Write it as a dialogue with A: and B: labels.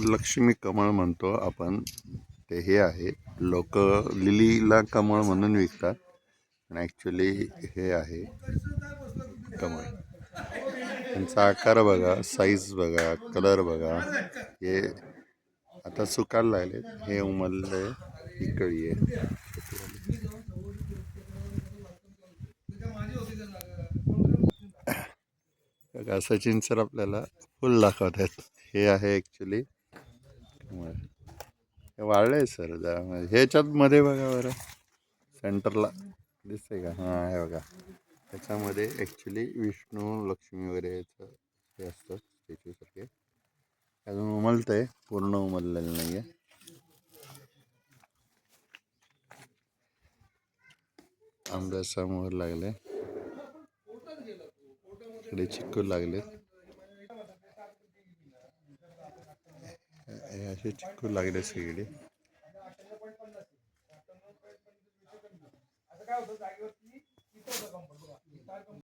A: लक्ष्मी कमळ म्हणतो आपण, ते हे आहे. लोक लिलीला कमळ म्हणून विकतात, पण ॲक्च्युली हे आहे कमळ. त्यांचा आकार बघा, साईज बघा, कलर बघा. हे आता सुकायला लागले, हे उमलले, ही कळी आहे. बघा सचिन सर आपल्याला फुल दाखवतात. हे आहे ॲक्च्युली कमळ. हे वाळलंय सर जरा, ह्याच्यात मध्ये बघा बरं, सेंटरला दिसतंय का? हां हे बघा, त्याच्यामध्ये ॲक्च्युली विष्णू लक्ष्मी वगैरे याचं हे असतं स्टॅच्यूसारखे. अजून उमलतंय, पूर्ण उमललेलं नाही आहे. आंब्याचा मोहर लागले, इकडे चिक्कू लागले, हे असे चिक्कू लागले सगळे.